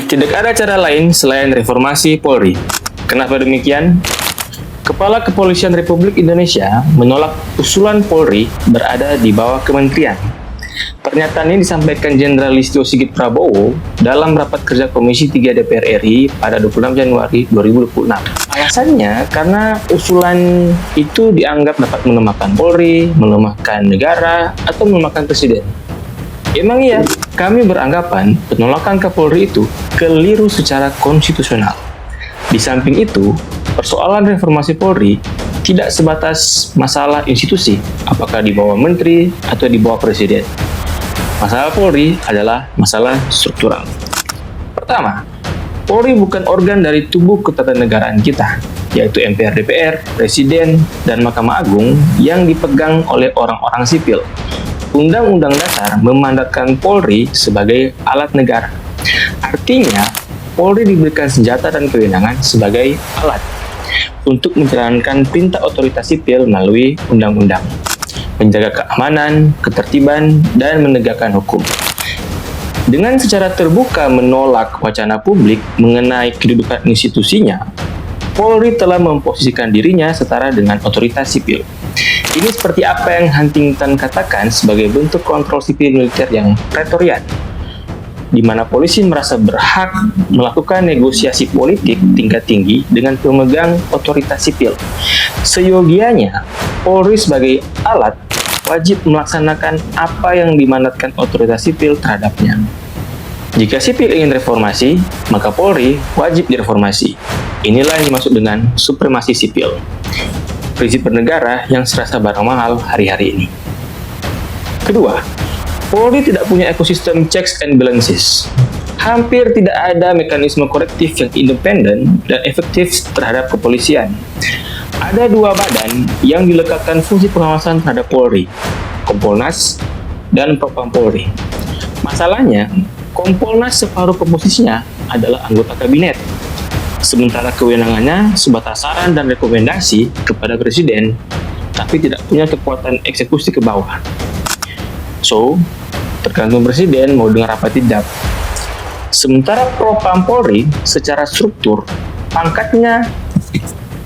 Tidak ada cara lain selain reformasi Polri. Kenapa demikian? Kepala Kepolisian Republik Indonesia menolak usulan Polri berada di bawah kementerian. Pernyataan ini disampaikan Jenderal Listio Sigit Prabowo dalam rapat kerja Komisi 3 DPR RI pada 26 Januari 2026. Alasannya karena usulan itu dianggap dapat melemahkan Polri, melemahkan negara, atau melemahkan Presiden. Emang iya, kami beranggapan penolakan Kapolri itu keliru secara konstitusional. Di samping itu, persoalan reformasi Polri tidak sebatas masalah institusi, apakah di bawah menteri atau di bawah presiden. Masalah Polri adalah masalah struktural. Pertama, Polri bukan organ dari tubuh ketatanegaraan kita, yaitu MPR DPR, Presiden, dan Mahkamah Agung yang dipegang oleh orang-orang sipil. Undang-Undang Dasar memandatkan Polri sebagai alat negara. Artinya, Polri diberikan senjata dan kewenangan sebagai alat untuk menjalankan perintah otoritas sipil melalui undang-undang, menjaga keamanan, ketertiban, dan menegakkan hukum. Dengan secara terbuka menolak wacana publik mengenai kedudukan institusinya, Polri telah memposisikan dirinya setara dengan otoritas sipil. Ini seperti apa yang Huntington katakan sebagai bentuk kontrol sipil militer yang pretorian, di mana polisi merasa berhak melakukan negosiasi politik tingkat tinggi dengan pemegang otoritas sipil. Seyogianya, Polri sebagai alat wajib melaksanakan apa yang dimandatkan otoritas sipil terhadapnya. Jika sipil ingin reformasi, maka Polri wajib direformasi. Inilah yang dimaksud dengan supremasi sipil, prinsip bernegara yang serasa barang mahal hari-hari ini. Kedua, Polri tidak punya ekosistem checks and balances. Hampir tidak ada mekanisme korektif yang independen dan efektif terhadap kepolisian. Ada dua badan yang dilekatkan fungsi pengawasan terhadap Polri, Kompolnas dan Propam Polri. Masalahnya, Kompolnas separuh komposisinya adalah anggota kabinet, sementara kewenangannya sebatas saran dan rekomendasi kepada Presiden, tapi tidak punya kekuatan eksekusi ke bawah. So, tergantung Presiden mau dengar apa tidak. Sementara Propam Polri secara struktur, pangkatnya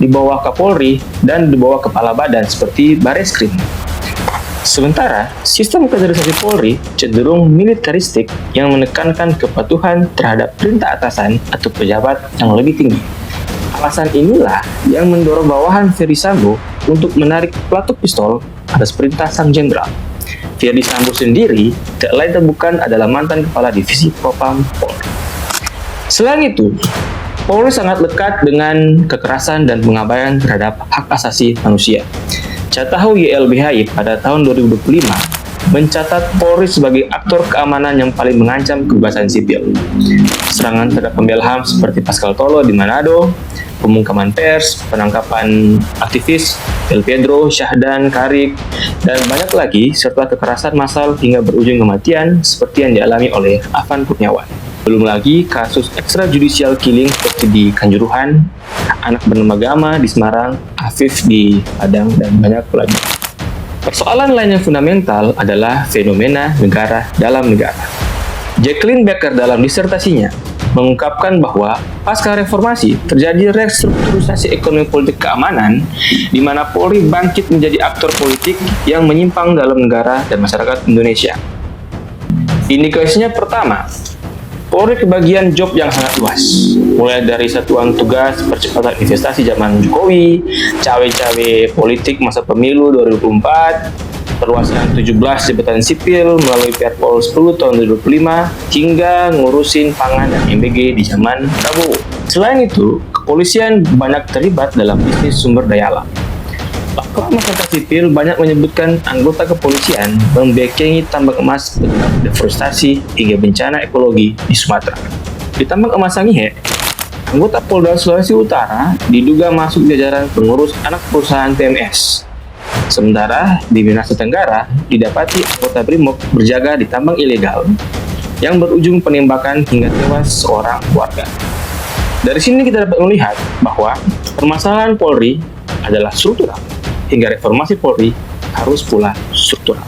di bawah Kapolri dan di bawah kepala badan seperti Bareskrim. Sementara, sistem kaderisasi Polri cenderung militeristik yang menekankan kepatuhan terhadap perintah atasan atau pejabat yang lebih tinggi. Alasan inilah yang mendorong bawahan Ferdy Sambo untuk menarik pelatuk pistol atas perintah sang jenderal. Ferdy Sambo sendiri tak lain dan bukan adalah mantan kepala divisi Propam Polri. Selain itu, Polri sangat lekat dengan kekerasan dan pengabaian terhadap hak asasi manusia. Catahu YLBHI pada tahun 2025 mencatat Polri sebagai aktor keamanan yang paling mengancam kebebasan sipil. Serangan terhadap pembela HAM seperti Pascal Tolo di Manado, pembungkaman pers, penangkapan aktivis El Pedro, Syahdan, Karik, dan banyak lagi, serta kekerasan massal hingga berujung kematian seperti yang dialami oleh Afan Kurniawan. Belum lagi kasus extrajudicial killing seperti di Kanjuruhan, anak bernama Gama di Semarang, Afif di Padang, dan banyak lagi. Persoalan lain yang fundamental adalah fenomena negara dalam negara. Jacqueline Becker dalam disertasinya mengungkapkan bahwa pasca reformasi terjadi restrukturisasi ekonomi politik keamanan di mana Polri bangkit menjadi aktor politik yang menyimpang dalam negara dan masyarakat Indonesia. Indikasinya pertama, Polri kebagian job yang sangat luas, mulai dari satuan tugas percepatan investasi zaman Jokowi, cawe-cawe politik masa pemilu 2024, perluasan 17 jabatan sipil melalui Perpol 10 tahun 2025, hingga ngurusin pangan dan MBG di zaman Prabowo. Selain itu, kepolisian banyak terlibat dalam bisnis sumber daya alam. Pakar masyarakat sipil banyak menyebutkan anggota kepolisian membekengi tambang emas penyebab deforestasi hingga bencana ekologi di Sumatera. Di tambang emas Sangihe, anggota Polda Sulawesi Utara diduga masuk jajaran pengurus anak perusahaan TMS. Sementara di Minahasa Tenggara didapati anggota BRIMOB berjaga di tambang ilegal yang berujung penembakan hingga tewas seorang warga. Dari sini kita dapat melihat bahwa permasalahan Polri adalah struktural, hingga reformasi Polri harus pula struktural.